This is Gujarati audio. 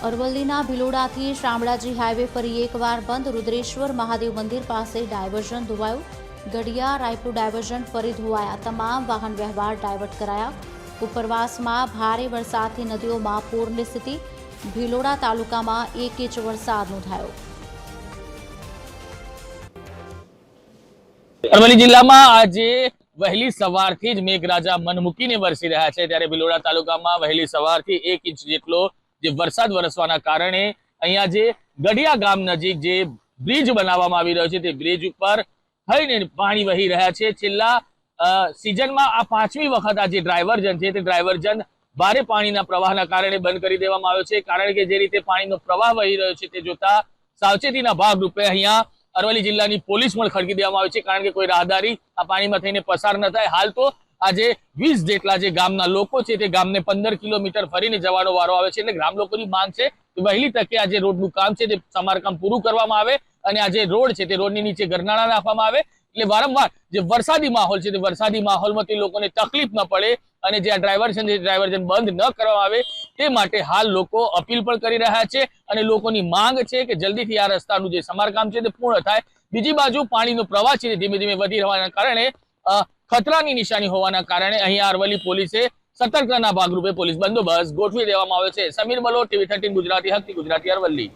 અરવલ્લીના ભિલોડાથી શામળાજી હાઈવે ફરી એકવાર બંધ। રુદ્રેશ્વર મહાદેવ મંદિર પાસે ડાયવર્ઝન ધોવાયું। ગડિયા રાયપુર ડાયવર્ઝન ફરી ધોવાયા। તમામ વાહન વ્યવહાર ડાયવર્ટ કરાયા। ઉપરવાસમાં ભારે વરસાદથી નદીઓમાં પૂરની સ્થિતિ। ભિલોડા તાલુકામાં 1 ઇંચ વરસાદ નોંધાયો। અરવલ્લી જિલ્લામાં આજે વહેલી સવારથી જ મેઘરાજા મન મૂકીને વરસી રહ્યા છે, ત્યારે ભિલોડા તાલુકામાં વહેલી સવારથી 1 ઇંચ જેટલો જે વરસાદ વરસવાના કારણે અહીંયા જે ગડિયા ગામ નજીક જે બ્રિજ બનાવવામાં આવી રહ્યો છે તે બ્રિજ ઉપર થઈને પાણી વહી રહ્યા છે। છેલ્લા સિઝનમાં આ 5મી વખત આ જે ડ્રાયવર્જન છે તે ડ્રાયવર્જન ભારે પાણીના પ્રવાહના કારણે બંધ કરી દેવામાં આવ્યો છે, કારણ કે જે રીતે પાણીનો પ્રવાહ વહી રહ્યો છે તે જોતા સાવચેતીના ભાગરૂપે અહીંયા અરવલ્લી જિલ્લાની પોલીસ પણ ખડકી દેવામાં આવી છે, કારણ કે કોઈ રાહદારી આ પાણીમાં થઈને પસાર ન થાય। હાલ તો આજે 20 જેટલા જે ગામના લોકો છે તે ગામને 15 કિલોમીટર ફરીને જવાનો વારો આવે છે। એટલે ગ્રામ લોકોની માંગ છે કે વહેલી તકે આ જે રોડનું કામ છે તે સમારકામ પૂરું કરવામાં આવે અને આ જે રોડ છે તે રોડની નીચે ગરનાળા નાખવામાં આવે, એટલે વારંવાર જે વરસાદી માહોલ છે તે વરસાદી માહોલમાં તે લોકોને તકલીફ ન પડે અને જે આ ડ્રાયવર્જન છે ડ્રાયવર્જન બંધ ન કરવામાં આવે તે માટે હાલ લોકો અપીલ પણ કરી રહ્યા છે અને લોકોની માંગ છે કે જલ્દીથી આ રસ્તાનું જે સમારકામ છે તે પૂર્ણ થાય। બીજી બાજુ પાણીનો પ્રવાહ છે ધીમે ધીમે વધી રહેવાના કારણે ખતરાની નિશાની હોવાના કારણે અહીંયા અરવલ્લી પોલીસે સતર્કતાના ભાગરૂપે પોલીસ બંદોબસ્ત ગોઠવી દેવામાં આવ્યો છે। સમીર બલોટ, TV 13 ગુજરાતી, હકની ગુજરાતી, અરવલ્લી।